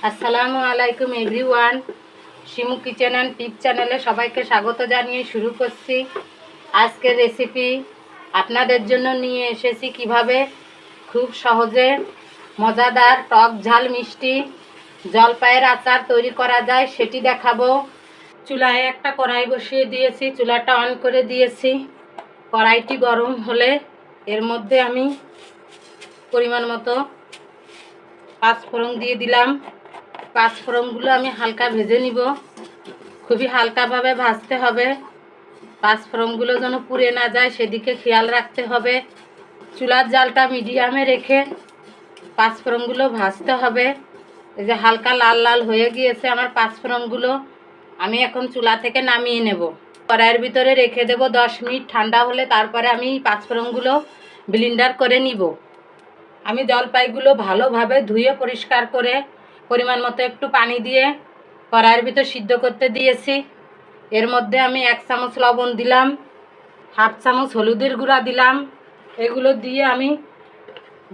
আসসালামু আলাইকুম everyone. Shimu kitchen and টিপ চ্যানেলে সবাইকে স্বাগত জানিয়ে শুরু করছি আজকের রেসিপি। আপনাদের জন্য নিয়ে এসেছি কিভাবে খুব সহজে মজাদার টক ঝাল মিষ্টি জলপাইয়ের আচার তৈরি করা যায় সেটি দেখাবো। চুলায় একটা কড়াই বসিয়ে দিয়েছি, চুলাটা অন করে দিয়েছি। কড়াইটি গরম হলে এর মধ্যে আমি পরিমাণ মতো পাঁচফোড়ন দিয়ে দিলাম। পাঁচফোড়নগুলো আমি হালকা ভেজে নিব, খুবই হালকাভাবে ভাজতে হবে। পাঁচফোড়নগুলো যেন পুড়ে না যায় সেদিকে খেয়াল রাখতে হবে। চুলার জালটা মিডিয়ামে রেখে পাঁচফোড়নগুলো ভাজতে হবে। এই যে হালকা লাল লাল হয়ে গিয়েছে আমার পাঁচফোড়নগুলো, আমি এখন চুলা থেকে নামিয়ে নেব। কড়াইয়ের ভিতরে রেখে দেব 10 মিনিট, ঠান্ডা হলে তারপরে আমি পাঁচফোড়নগুলো ব্লেন্ডার করে নিব। আমি জলপাইগুলো ভালোভাবে ধুয়ে পরিষ্কার করে পরিমাণ মতো একটু পানি দিয়ে কড়াইয়ের ভিতর সিদ্ধ করতে দিয়েছি। এর মধ্যে আমি 1 চামচ লবণ দিলাম, হাফ চামচ হলুদের গুঁড়া দিলাম। এগুলো দিয়ে আমি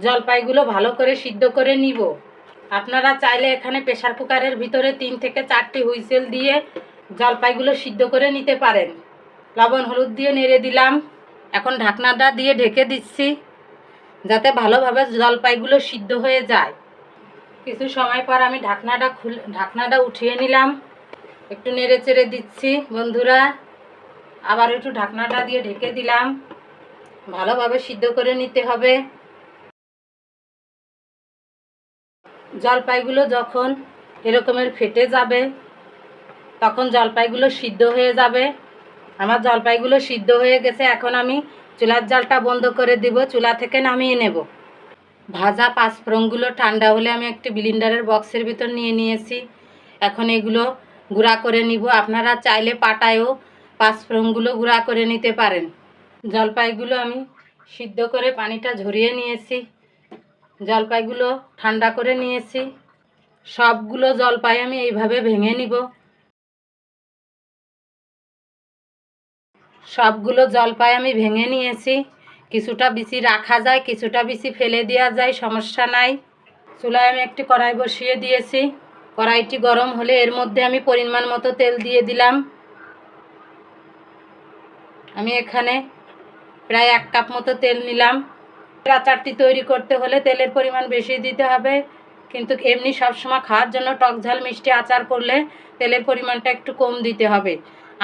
জলপাইগুলো ভালো করে সিদ্ধ করে নিব। আপনারা চাইলে এখানে প্রেসার কুকারের ভিতরে 3 থেকে 4টি হুইসেল দিয়ে জলপাইগুলো সিদ্ধ করে নিতে পারেন। লবণ হলুদ দিয়ে নেড়ে দিলাম। এখন ঢাকনাটা দিয়ে ঢেকে দিচ্ছি যাতে ভালোভাবে জলপাইগুলো সিদ্ধ হয়ে যায়। কিছু সময় পর আমি ঢাকনাটা উঠিয়ে নিলাম, একটু নেড়ে চেড়ে দিচ্ছি বন্ধুরা। আবার একটু ঢাকনাটা দিয়ে ঢেকে দিলাম, ভালোভাবে সিদ্ধ করে নিতে হবে। জলপাইগুলো যখন এরকমের ফেটে যাবে তখন জলপাইগুলো সিদ্ধ হয়ে যাবে। আমার জলপাইগুলো সিদ্ধ হয়ে গেছে, এখন আমি চুলার জালটা বন্ধ করে দিব, চুলা থেকে নামিয়ে নেব। ভাজা পাঁচফোড়নগুলো ঠান্ডা হলে আমি একটি ব্লেন্ডারের বক্সের ভিতর নিয়ে নিয়েছি। এখন এগুলো গুঁড়া করে নিব। আপনারা চাইলে পাটায়ও পাঁচফোড়নগুলো গুঁড়া করে নিতে পারেন। জলপাইগুলো আমি সিদ্ধ করে পানিটা ঝরিয়ে নিয়েছি, জলপাইগুলো ঠান্ডা করে নিয়েছি। সবগুলো জলপাই আমি এইভাবে ভেঙে নিব। সবগুলো জলপাই আমি ভেঙে নিয়েছি। কিছুটা বিচি রাখা যায়, কিছুটা বিচি ফেলে দেওয়া যায়, সমস্যা নাই। চুলায় আমি একটি কড়াই বসিয়ে দিয়েছি। কড়াইটি গরম হলে এর মধ্যে আমি পরিমাণ মতো তেল দিয়ে দিলাম। আমি এখানে প্রায় 1 কাপ মতো তেল নিলাম। আচারটি তৈরি করতে হলে তেলের পরিমাণ বেশি দিতে হবে, কিন্তু এমনি সবসময় খাওয়ার জন্য টক ঝাল মিষ্টি আচার করলে তেলের পরিমাণটা একটু কম দিতে হবে।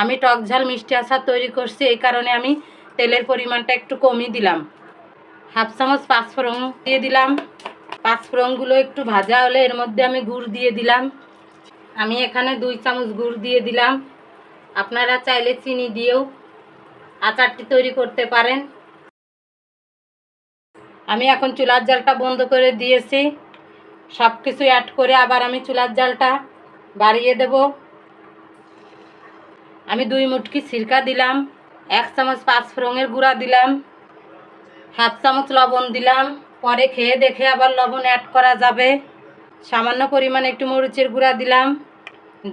আমি টক ঝাল মিষ্টি আচার তৈরি করছি, এই কারণে আমি তেলের পরিমাণটা একটু কমই দিলাম। হাফ চামচ পাঁচফোড়ন দিয়ে দিলাম। পাঁচফোড়নগুলো একটু ভাজা হলে এর মধ্যে আমি গুড় দিয়ে দিলাম। আমি এখানে 2 চামচ গুড় দিয়ে দিলাম। আপনারা চাইলে চিনি দিয়েও আচারটি তৈরি করতে পারেন। আমি এখন চুলার জালটা বন্ধ করে দিয়েছি। সব কিছু অ্যাড করে আবার আমি চুলার জালটা বাড়িয়ে দেব। আমি 2 মুটকি সিরকা দিলাম, 1 চামচ পাঁচফোড়নের গুঁড়া দিলাম, হাফ চামচ লবণ দিলাম। পরে খেয়ে দেখে আবার লবণ অ্যাড করা যাবে। সামান্য পরিমাণে একটু মরিচের গুঁড়া দিলাম।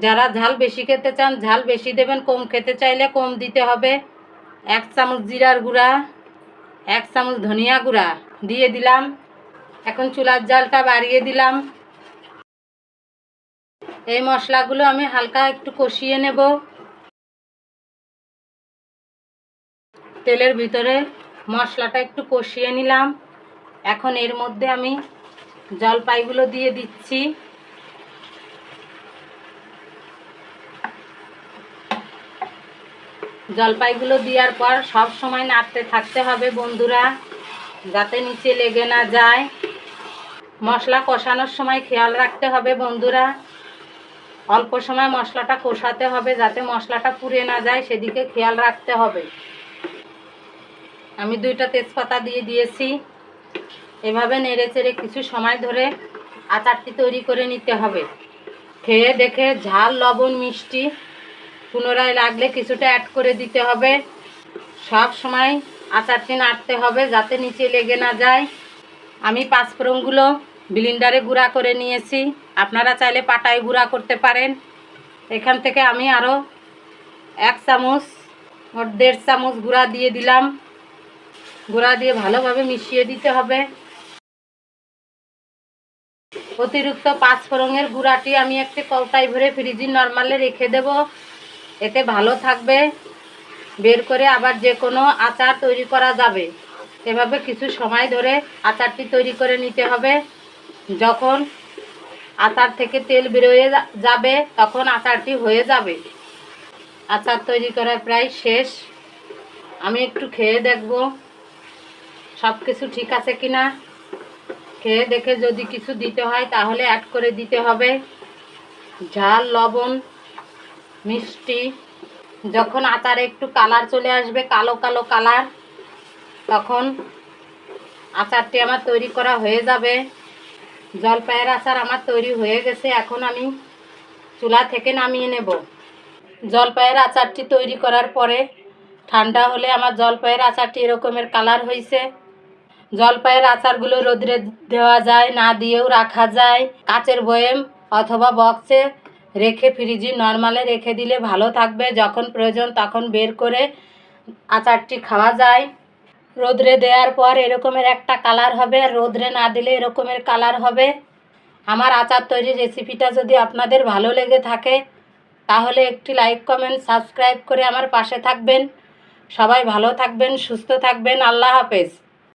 যারা ঝাল বেশি খেতে চান ঝাল বেশি দেবেন, কম খেতে চাইলে কম দিতে হবে। 1 চামচ জিরার গুঁড়া, 1 চামচ ধনিয়া গুঁড়া দিয়ে দিলাম। এখন চুলার জালটা বাড়িয়ে দিলাম। এই মশলাগুলো আমি হালকা একটু কষিয়ে নেব। তেলের ভিতরে মশলাটা একটু কষিয়ে নিলাম। এখন এর মধ্যে আমি জলপাইগুলো দিয়ে দিচ্ছি। জলপাইগুলো দেওয়ার পর সব সময় নাড়তে থাকতে হবে বন্ধুরা, যাতে নিচে লেগে না যায়। মশলা কষানোর সময় খেয়াল রাখতে হবে বন্ধুরা, অল্প সময় মশলাটা কষাতে হবে যাতে মশলাটা পুড়ে না যায়, সেদিকে খেয়াল রাখতে হবে। আমি 2টা তেজপাতা দিয়ে দিয়েছি। এভাবে নেড়ে চেড়ে কিছু সময় ধরে আচারটি তৈরি করে নিতে হবে। খেয়ে দেখে ঝাল লবণ মিষ্টি পুনরায় লাগলে কিছুটা অ্যাড করে দিতে হবে। সব সময় আচারটি নাড়তে হবে যাতে নিচে লেগে না যায়। আমি পাঁচফোড়নগুলো ব্লেন্ডারে গুঁড়া করে নিয়েছি, আপনারা চাইলে পাটায় গুঁড়া করতে পারেন। এখান থেকে আমি আরও 1 চামচ 1.5 চামচ গুঁড়া দিয়ে দিলাম। গুঁড়া দিয়ে ভালোভাবে মিশিয়ে দিতে হবে। অতিরিক্ত পাঁচফোড়নের গুঁড়াটি আমি একটি কৌটায় ভরে ফ্রিজে নরমালে রেখে দেব। এতে ভালো থাকবে, বের করে আবার যে কোনো আচার তৈরি করা যাবে। এভাবে কিছু সময় ধরে আচারটি তৈরি করে নিতে হবে। যখন আচার থেকে তেল বেরোয় যাবে তখন আচারটি হয়ে যাবে। আচার তৈরি করা প্রায় শেষ। আমি একটু খেয়ে দেখব সব কিছু ঠিক আছে কিনা। খেয়ে দেখে যদি কিছু দিতে হয় তাহলে অ্যাড করে দিতে হবে। ঝাল, লবণ, মিষ্টি। যখন আচারে একটু কালার চলে আসবে, কালো কালো কালার, তখন আচারটি আমার তৈরি করা হয়ে যাবে। জলপাইয়ের আচার আমার তৈরি হয়ে গেছে। এখন আমি চুলা থেকে নামিয়ে নেব। জলপাইয়ের আচারটি তৈরি করার পরে ঠান্ডা হলে আমার জলপাইয়ের আচারটি এরকমের কালার হয়েছে। জলপাইয়ের আচারগুলো রোদে দেওয়া যায়, না দিয়েও রাখা যায়। কাচের বয়েম অথবা বক্সে রেখে ফ্রিজে নরমালে রেখে দিলে ভালো থাকবে। যখন প্রয়োজন তখন বের করে আচারটি খাওয়া যায়। রোদে দেওয়ার পর এরকমের একটা কালার হবে, আর রোদে না দিলে এরকমের কালার হবে। আমার আচার তৈরির রেসিপিটা যদি আপনাদের ভালো লেগে থাকে তাহলে একটি লাইক, কমেন্ট, সাবস্ক্রাইব করে আমার পাশে থাকবেন। সবাই ভালো থাকবেন, সুস্থ থাকবেন। আল্লাহ হাফেজ।